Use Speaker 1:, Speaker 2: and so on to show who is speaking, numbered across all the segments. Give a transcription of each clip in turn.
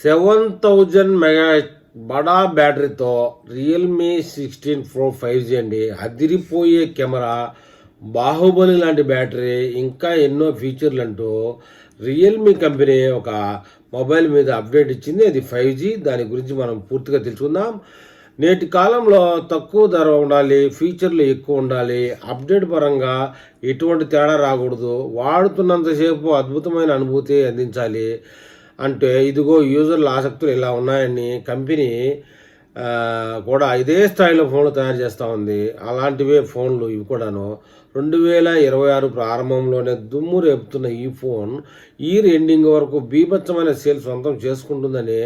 Speaker 1: 7000 mega బడా బ్యాటరీతో Realme 16 pro 5G అండి. అదిరిపోయే కెమెరా, బాహుబలి లాంటి బ్యాటరీ, ఇంకా ఎన్నో ఫీచర్లు అంటూ రియల్మీ కంపెనీ ఒక మొబైల్ మీద అప్డేట్ ఇచ్చింది. అది 5G. దాని గురించి మనం పూర్తిగా తెలుసుకుందాం. నేటి కాలంలో తక్కువ ధర ఉండాలి, ఫీచర్లు ఎక్కువ ఉండాలి, అప్డేట్ పరంగా ఎటువంటి తేడా రాకూడదు, వాడుతున్నంతసేపు అద్భుతమైన అనుభూతి అందించాలి అంటే ఇదిగో యూజర్ల ఆసక్తులు ఇలా ఉన్నాయని కంపెనీ కూడా ఇదే స్థాయిలో ఫోన్లు తయారు చేస్తూ ఉంది. అలాంటివే ఫోన్లు ఇవి కూడాను. 2026 ప్రారంభంలోనే దుమ్ము రేపుతున్న ఈ ఫోన్ ఇయర్ ఎండింగ్ వరకు బీభత్సమైన సేల్ సొంతం చేసుకుంటుందని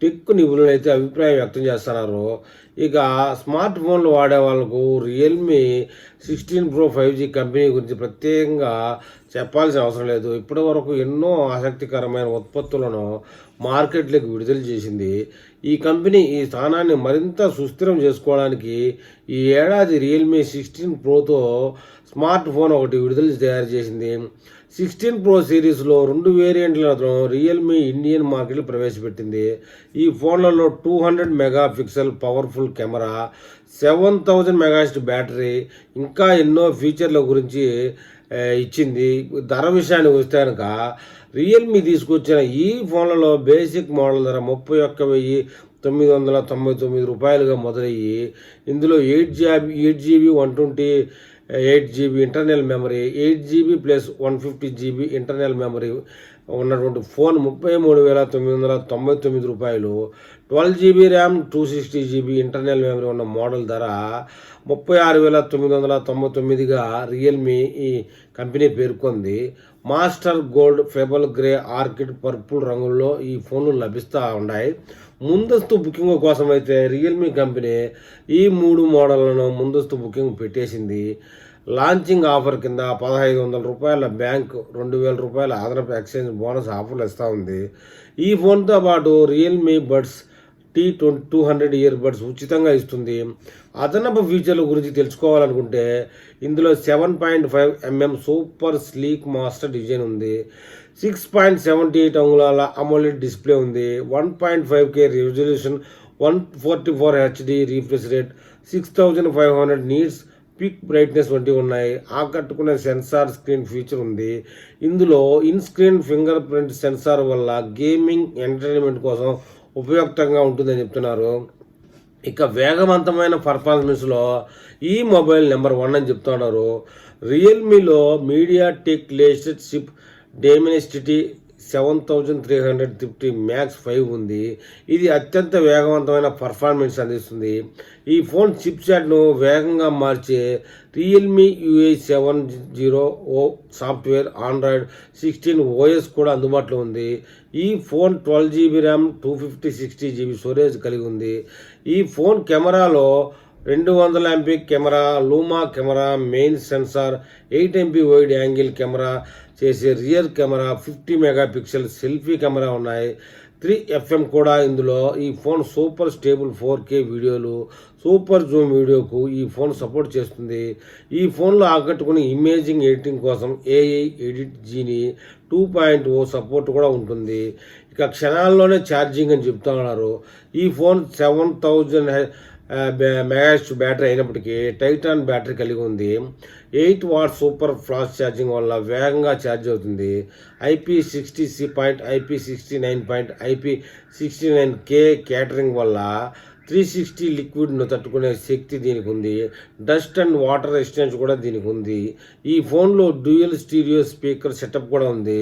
Speaker 1: టెక్ నిపుణులు అయితే అభిప్రాయం వ్యక్తం చేస్తున్నారు. ఇక స్మార్ట్ ఫోన్లు వాడే వాళ్ళకు రియల్మీ 16 ప్రో 5G కంపెనీ గురించి ప్రత్యేకంగా చెప్పాల్సిన అవసరం లేదు. ఇప్పటి వరకు ఎన్నో ఆసక్తికరమైన ఉత్పత్తులను మార్కెట్లోకి విడుదల చేసింది. ఈ కంపెనీ ఈ స్థానాన్ని మరింత సుస్థిరం చేసుకోవడానికి ఈ ఏడాది రియల్మీ 16 ప్రోతో స్మార్ట్ ఫోన్ ఒకటి విడుదల తయారు చేసింది. 16 ప్రో సిరీస్లో 2 వేరియంట్లతో రియల్మీ ఇండియన్ మార్కెట్లో ప్రవేశపెట్టింది. ఈ ఫోన్లలో 200 mega pixel powerful camera, 7000 megahertz battery, ఇంకా ఎన్నో ఫీచర్ల గురించి ఇచ్చింది. ధర విషయానికి వస్తే కనుక రియల్మీ తీసుకొచ్చిన ఈ ఫోన్లలో బేసిక్ మోడల్ ధర 31,999 రూపాయలుగా మొదలయ్యి ఇందులో 8GB 128GB internal memory, 8GB plus 150GB internal memory ఉన్నటువంటి ఫోన్ 33,999 రూపాయలు. 12GB RAM, 260GB internal memory ఉన్న మోడల్ ధర 36,999గా రియల్మీ ఈ కంపెనీ పేర్కొంది. Master gold, pebble grey, orchid, purple రంగుల్లో ఈ ఫోన్లు లభిస్తూ ఉన్నాయి. ముందస్తు బుకింగ్ కోసం అయితే రియల్మీ కంపెనీ ఈ 3 మోడళ్లను ముందస్తు బుకింగ్ పెట్టేసింది. లాంచింగ్ ఆఫర్ కింద 1,500 రూపాయల బ్యాంక్, 2,000 రూపాయల అదనపు ఎక్స్చేంజ్ బోనస్ ఆఫర్లు ఇస్తూ ఉంది. ఈ ఫోన్తో పాటు Realme buds T200 ear buds ఉచితంగా ఇస్తుంది. అదనపు ఫీచర్ల గురించి తెలుసుకోవాలనుకుంటే ఇందులో 7.5mm super sleek master design ఉంది. 6.78 అంగుళాల అమోలెడ్ డిస్ప్లే ఉంది. 1.5K resolution, 144 HD refresh rate, 6500 nits peak brightness వంటివి ఉన్నాయి. ఆకట్టుకునే సెన్సార్ స్క్రీన్ ఫీచర్ ఉంది. ఇందులో in screen fingerprint sensor వల్ల గేమింగ్, ఎంటర్టైన్మెంట్ కోసం ఉపయుక్తంగా ఉంటుందని చెప్తున్నారు. ఇక వేగవంతమైన పర్ఫార్మెన్స్లో ఈ మొబైల్ నెంబర్ 1 అని చెప్తున్నారు. రియల్మీలో MediaTek latest chip Dimensity 7350 max 5 ఉంది. ఇది అత్యంత వేగవంతమైన పర్ఫార్మెన్స్ అందిస్తుంది. ఈ ఫోన్ చిప్ సెట్ను వేగంగా మార్చే Realme UI 7.0 software, Android 16 OS కూడా అందుబాటులో ఉంది. ఈ phone 12GB RAM, 256GB storage కలిగి ఉంది. ఈ ఫోన్ కెమెరాలో 200 MP camera, luma camera, main sensor, 8 MP wide angle camera చేసే rear camera, 50 megapixel selfie camera ఉన్నాయి. 3FM కూడా ఇందులో. ఈ ఫోన్ సూపర్ స్టేబుల్ 4K వీడియోలు, సూపర్ జూమ్ వీడియోకు ఈ ఫోన్ సపోర్ట్ చేస్తుంది. ఈ ఫోన్లో ఆకట్టుకుని ఇమేజింగ్ ఎడిటింగ్ కోసం AI ఎడిట్ జీని 2.0 సపోర్ట్ కూడా ఉంటుంది. ఇక క్షణాల్లోనే ఛార్జింగ్ అని చెప్తా ఉన్నారు. ఈ ఫోన్ 7000 మెగాహెర్ట్జ్ బ్యాటరీ అయినప్పటికీ టైటాన్ బ్యాటరీ కలిగి ఉంది. 8 వాట్ సూపర్ ఫాస్ట్ ఛార్జింగ్ వల్ల వేగంగా ఛార్జ్ అవుతుంది. IP60C point, IP69 point, IP69K catering వల్ల 360 లిక్విడ్ను తట్టుకునే శక్తి దీనికి ఉంది. డస్ట్ అండ్ వాటర్ రెసిస్టెన్స్ కూడా దీనికి ఉంది. ఈ ఫోన్లో డ్యూయల్ స్టీరియో స్పీకర్ సెటప్ కూడా ఉంది.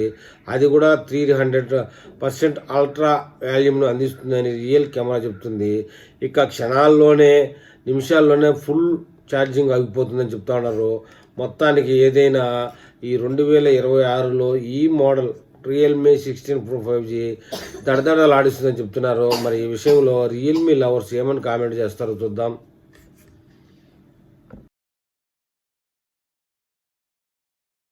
Speaker 1: అది కూడా 300% అల్ట్రా వాల్యూమ్ను అందిస్తుందని రియల్ కెమెరా చెప్తుంది. ఇక క్షణాల్లోనే, నిమిషాల్లోనే ఫుల్ ఛార్జింగ్ ఆగిపోతుందని చెప్తా ఉన్నారు. మొత్తానికి ఏదైనా ఈ 2026లో ఈ మోడల్ రియల్మీ 16 ప్రో 5G దడదడలాడిస్తుందని చెప్తున్నారు. మరి ఈ విషయంలో రియల్మీ లవర్స్ ఏమని కామెంట్ చేస్తారో చూద్దాం.